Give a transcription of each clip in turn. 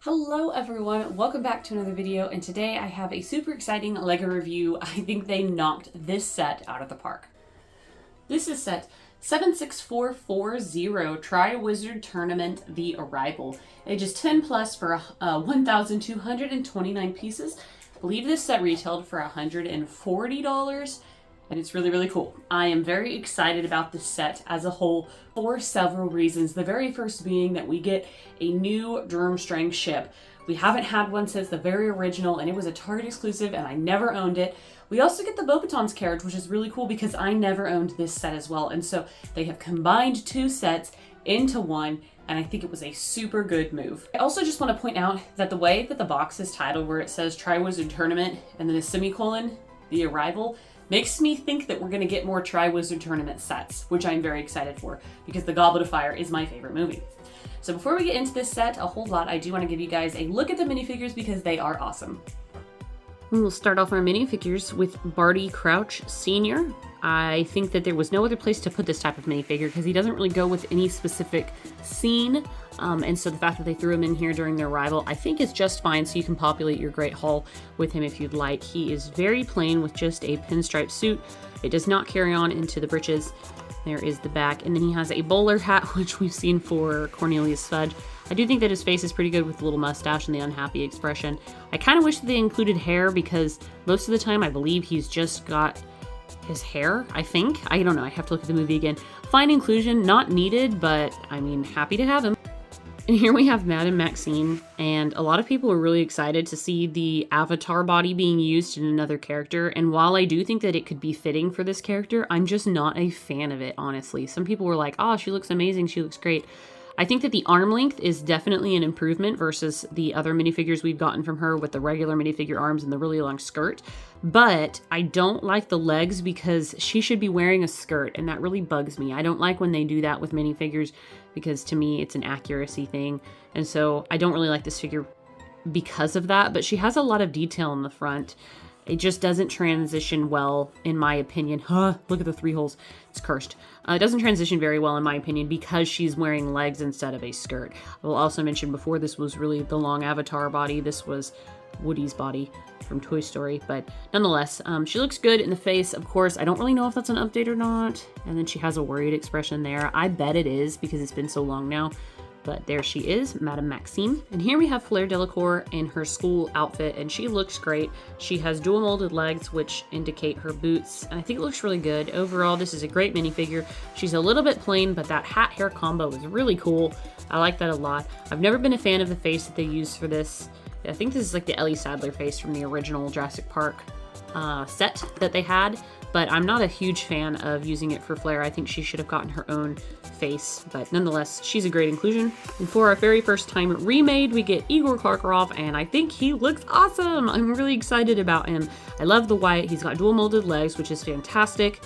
Hello everyone, welcome back to another video, and today I have a super exciting LEGO review. I think they knocked this set out of the park. This is set 76440 Triwizard Tournament The Arrival. Ages 10 plus for 1,229 pieces. I believe this set retailed for $140. And it's really, really cool. I am very excited about this set as a whole for several reasons. The very first being that we get a new Durmstrang ship. We haven't had one since the very original, and it was a Target exclusive, and I never owned it. We also get the Beauxbatons carriage, which is really cool because I never owned this set as well. And so they have combined two sets into one, and I think it was a super good move. I also just want to point out that the way that the box is titled, where it says Triwizard Tournament and then a semicolon, The Arrival, makes me think that we're going to get more Triwizard Tournament sets, which I'm very excited for because The Goblet of Fire is my favorite movie. So before we get into this set a whole lot, I do want to give you guys a look at the minifigures because they are awesome. We'll start off our minifigures with Barty Crouch Sr. I think that there was no other place to put this type of minifigure because he doesn't really go with any specific scene. And so the fact that they threw him in here during their arrival, I think is just fine, so you can populate your Great Hall with him if you'd like. He is very plain with just a pinstripe suit. It does not carry on into the breeches. There is the back, and then he has a bowler hat, which we've seen for Cornelius Fudge. I do think that his face is pretty good with the little mustache and the unhappy expression. I kind of wish that they included hair because most of the time I believe he's just got his hair, I think. I don't know, I have to look at the movie again. Fine inclusion, not needed, but I mean, happy to have him. And here we have Madame Maxime, and a lot of people are really excited to see the avatar body being used in another character, and while I do think that it could be fitting for this character, I'm just not a fan of it, honestly. Some people were like, oh, she looks amazing, she looks great. I think that the arm length is definitely an improvement versus the other minifigures we've gotten from her with the regular minifigure arms and the really long skirt. But I don't like the legs because she should be wearing a skirt, and that really bugs me. I don't like when they do that with minifigures because to me it's an accuracy thing. And so I don't really like this figure because of that, but she has a lot of detail in the front. It just doesn't transition well, in my opinion. Look at the 3 holes. It's cursed. It doesn't transition very well, in my opinion, because she's wearing legs instead of a skirt. I will also mention before, this was really the long avatar body. This was Woody's body from Toy Story. But nonetheless, she looks good in the face. Of course, I don't really know if that's an update or not. And then she has a worried expression there. I bet it is because it's been so long now. But there she is, Madame Maxime. And here we have Fleur Delacour in her school outfit, and she looks great. She has dual molded legs, which indicate her boots, and I think it looks really good. Overall, this is a great minifigure. She's a little bit plain, but that hat hair combo is really cool. I like that a lot. I've never been a fan of the face that they used for this. I think this is like the Ellie Sattler face from the original Jurassic Park set that they had, but I'm not a huge fan of using it for Fleur. I think she should have gotten her own face, but nonetheless, she's a great inclusion. And for our very first time remade, we get Igor Karkaroff, and I think he looks awesome. I'm really excited about him. I love the white. He's got dual molded legs, which is fantastic.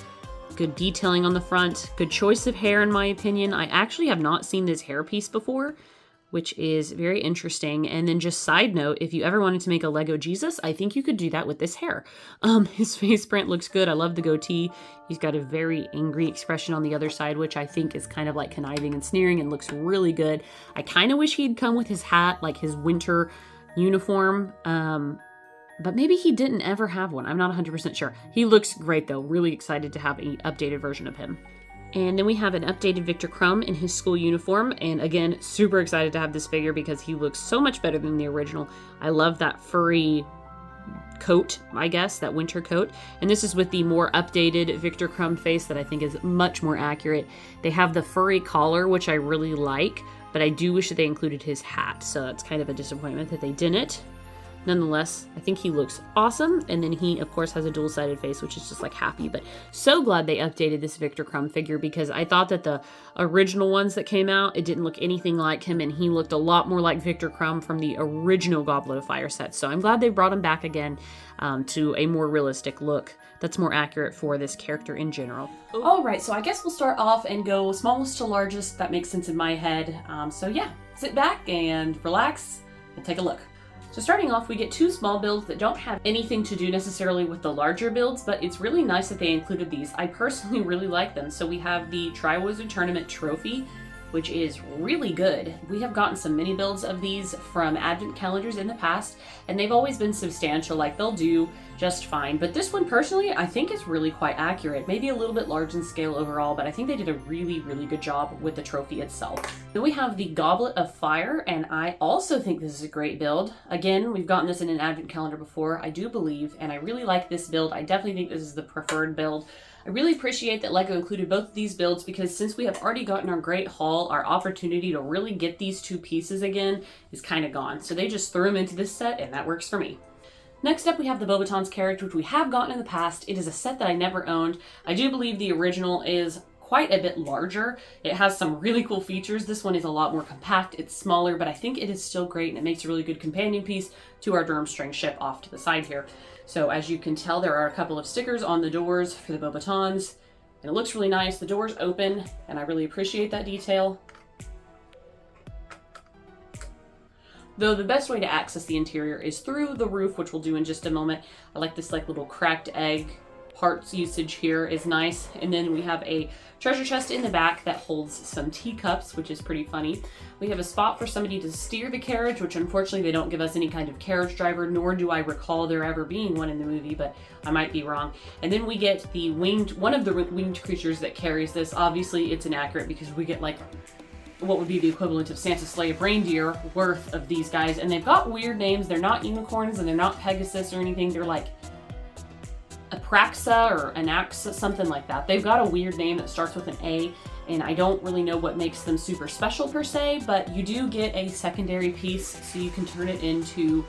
Good detailing on the front. Good choice of hair, in my opinion. I actually have not seen this hairpiece before, which is very interesting. And then just side note, if you ever wanted to make a Lego Jesus, I think you could do that with this hair. His face print looks good. I love the goatee. He's got a very angry expression on the other side, which I think is kind of like conniving and sneering and looks really good. I kind of wish he'd come with his hat, like his winter uniform. But maybe he didn't ever have one. I'm not 100% sure. He looks great though. Really excited to have an updated version of him. And then we have an updated Victor Crumb in his school uniform. And again, super excited to have this figure because he looks so much better than the original. I love that furry coat, I guess, that winter coat. And this is with the more updated Victor Crumb face that I think is much more accurate. They have the furry collar, which I really like, but I do wish that they included his hat. So that's kind of a disappointment that they didn't. Nonetheless, I think he looks awesome, and then he, of course, has a dual-sided face, which is just, like, happy, but so glad they updated this Victor Crumb figure, because I thought that the original ones that came out, it didn't look anything like him, and he looked a lot more like Victor Crumb from the original Goblet of Fire set, so I'm glad they brought him back again to a more realistic look that's more accurate for this character in general. Alright, so I guess we'll start off and go smallest to largest. That makes sense in my head. So yeah, sit back and relax. We'll take a look. So starting off, we get 2 small builds that don't have anything to do necessarily with the larger builds, but it's really nice that they included these. I personally really like them. So we have the Triwizard Tournament Trophy. which is really good. We have gotten some mini builds of these from advent calendars in the past, and they've always been substantial, like they'll do just fine. But this one personally, I think is really quite accurate. Maybe a little bit large in scale overall, but I think they did a really, really good job with the trophy itself. Then we have the Goblet of Fire, and I also think this is a great build. Again, we've gotten this in an advent calendar before, I do believe, and I really like this build. I definitely think this is the preferred build. I really appreciate that LEGO included both of these builds, because since we have already gotten our great haul, our opportunity to really get these two pieces again is kind of gone. So they just threw them into this set, and that works for me. Next up, we have the Beauxbatons carriage, which we have gotten in the past. It is a set that I never owned. I do believe the original is quite a bit larger. It has some really cool features. This one is a lot more compact. It's smaller, but I think it is still great, and it makes a really good companion piece to our Durmstrang ship off to the side here. So as you can tell, there are a couple of stickers on the doors for the Beauxbatons, and it looks really nice. The doors open, and I really appreciate that detail. Though the best way to access the interior is through the roof, which we'll do in just a moment. I like this little cracked egg. Parts usage here is nice. And then we have a treasure chest in the back that holds some teacups, which is pretty funny. We have a spot for somebody to steer the carriage, which unfortunately they don't give us any kind of carriage driver, nor do I recall there ever being one in the movie, but I might be wrong. And then we get the one of the winged creatures that carries this. Obviously it's inaccurate because we get like what would be the equivalent of Santa's sleigh of reindeer worth of these guys, and they've got weird names. They're not unicorns and they're not Pegasus or anything. They're like Apraxa or Anaxa, something like that. They've got a weird name that starts with an A, and I don't really know what makes them super special per se, but you do get a secondary piece, so you can turn it into,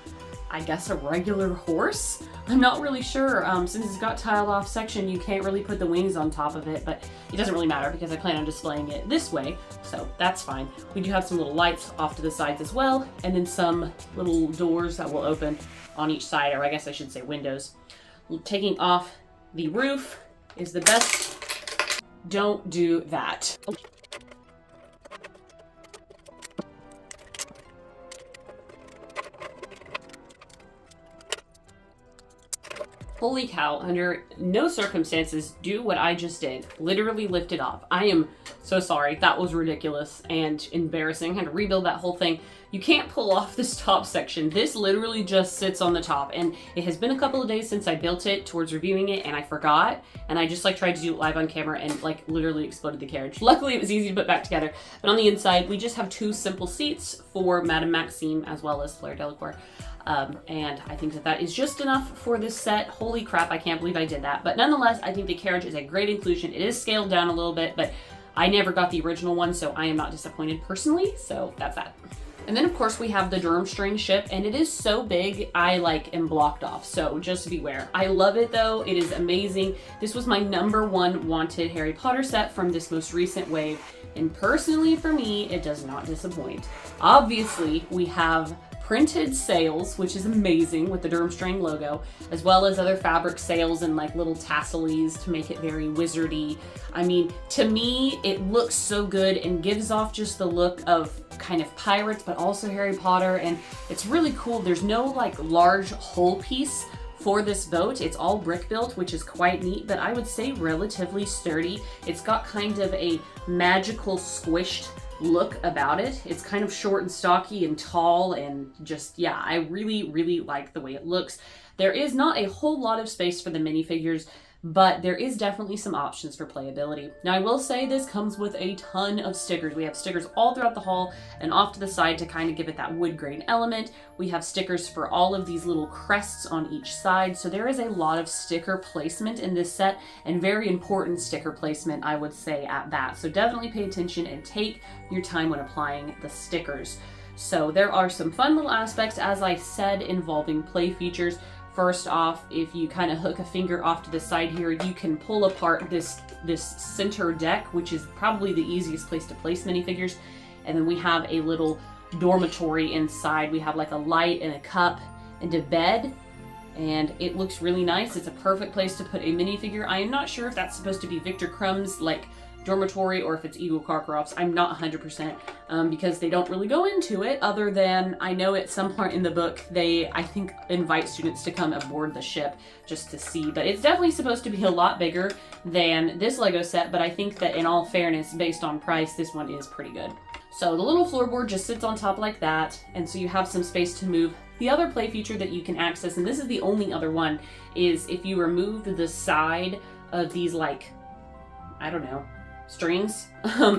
I guess, a regular horse? I'm not really sure. Since it's got tiled off section, you can't really put the wings on top of it, but it doesn't really matter because I plan on displaying it this way, so that's fine. We do have some little lights off to the sides as well, and then some little doors that will open on each side, or I guess I should say windows. Taking off the roof is the best. Don't do that. Holy cow, under no circumstances do what I just did. Literally lift it off. I am so sorry. That was ridiculous and embarrassing. I had to rebuild that whole thing. You can't pull off this top section. This literally just sits on the top, and it has been a couple of days since I built it towards reviewing it, and I forgot, and I just tried to do it live on camera and literally exploded the carriage. Luckily it was easy to put back together. But on the inside, we just have two simple seats for Madame Maxime as well as Fleur Delacour. And I think that is just enough for this set. Holy crap, I can't believe I did that. But nonetheless, I think the carriage is a great inclusion. It is scaled down a little bit, but I never got the original one, so I am not disappointed personally, so that's that. And then of course we have the Durmstrang ship, and it is so big, I am blocked off, so just beware. I love it though, it is amazing. This was my #1 wanted Harry Potter set from this most recent wave, and personally for me, it does not disappoint. Obviously, we have printed sails, which is amazing with the Durmstrang logo, as well as other fabric sails and little tasselies to make it very wizardy. I mean, to me, it looks so good and gives off just the look of kind of pirates, but also Harry Potter, and it's really cool. There's no large hull piece for this boat. It's all brick built, which is quite neat, but I would say relatively sturdy. It's got kind of a magical squished look about it. It's kind of short and stocky and tall, and just, yeah, I really, really like the way it looks. There is not a whole lot of space for the minifigures, but there is definitely some options for playability. Now I will say this comes with a ton of stickers. We have stickers all throughout the hall and off to the side to kind of give it that wood grain element. We have stickers for all of these little crests on each side. So there is a lot of sticker placement in this set, and very important sticker placement, I would say, at that. So definitely pay attention and take your time when applying the stickers. So there are some fun little aspects, as I said, involving play features. First off, if you kind of hook a finger off to the side here, you can pull apart this center deck, which is probably the easiest place to place minifigures. And then we have a little dormitory inside. We have a light and a cup and a bed, and it looks really nice. It's a perfect place to put a minifigure. I am not sure if that's supposed to be Victor Crumb's dormitory or if it's Eagle Carcroft's. I'm not 100% because they don't really go into it, other than I know at some point in the book they, I think, invite students to come aboard the ship just to see. But it's definitely supposed to be a lot bigger than this Lego set, but I think that in all fairness, based on price, this one is pretty good. So the little floorboard just sits on top like that, and so you have some space to move. The other play feature that you can access, and this is the only other one, is if you remove the side of these, like, I don't know, strings,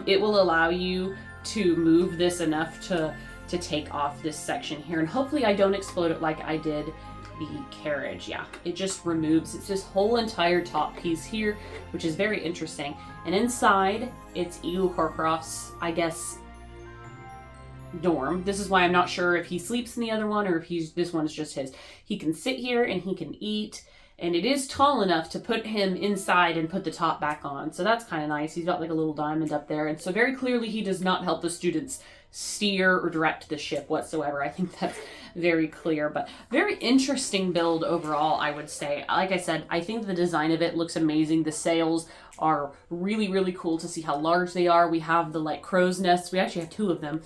it will allow you to move this enough to take off this section here. And hopefully I don't explode it like I did the carriage. Yeah, it just removes, it's this whole entire top piece here, which is very interesting. And inside, it's Eagle Carcroft's, I guess, dorm. This is why I'm not sure if he sleeps in the other one or if this one's just his. He can sit here and he can eat, and it is tall enough to put him inside and put the top back on. So that's kind of nice. He's got like a little diamond up there. And so very clearly he does not help the students steer or direct the ship whatsoever. I think that's very clear, but very interesting build overall, I would say. Like I said, I think the design of it looks amazing. The sails are really, really cool to see how large they are. We have the like crow's nests. We actually have 2 of them,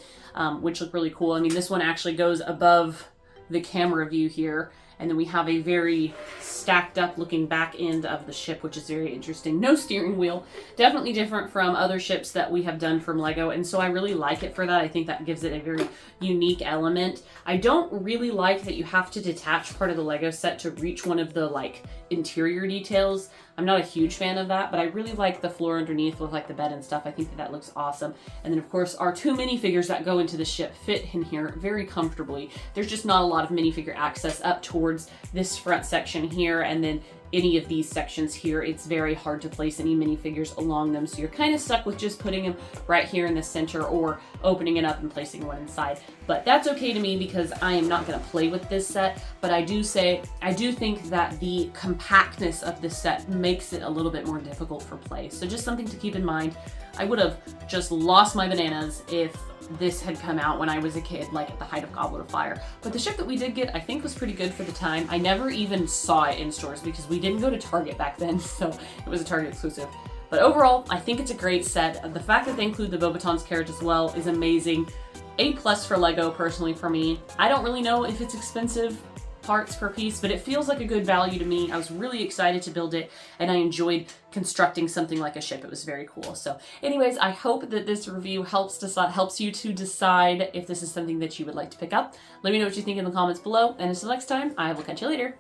which look really cool. I mean, this one actually goes above the camera view here. And then we have a very stacked up looking back end of the ship, which is very interesting. No steering wheel. Definitely different from other ships that we have done from Lego. And so I really like it for that. I think that gives it a very unique element. I don't really like that you have to detach part of the Lego set to reach one of the like interior details. I'm not a huge fan of that, but I really like the floor underneath with like the bed and stuff. I think that looks awesome. And then of course our 2 minifigures that go into the ship fit in here very comfortably. There's just not a lot of minifigure access up towards this front section here, and then any of these sections here, it's very hard to place any minifigures along them. So you're kind of stuck with just putting them right here in the center or opening it up and placing one inside. But that's okay to me because I am not going to play with this set. But I do think that the compactness of this set makes it a little bit more difficult for play. So just something to keep in mind. I would have just lost my bananas if this had come out when I was a kid, like at the height of Goblet of Fire. But the ship that we did get, I think, was pretty good for the time. I never even saw it in stores because we didn't go to Target back then, so it was a Target exclusive. But overall, I think it's a great set. The fact that they include the Beauxbatons carriage as well is amazing. A+ for Lego, personally, for me. I don't really know if it's expensive parts per piece, but it feels like a good value to me. I was really excited to build it, and I enjoyed constructing something like a ship. It was very cool. So anyways, I hope that this review helps you to decide if this is something that you would like to pick up. Let me know what you think in the comments below, and until next time, I will catch you later.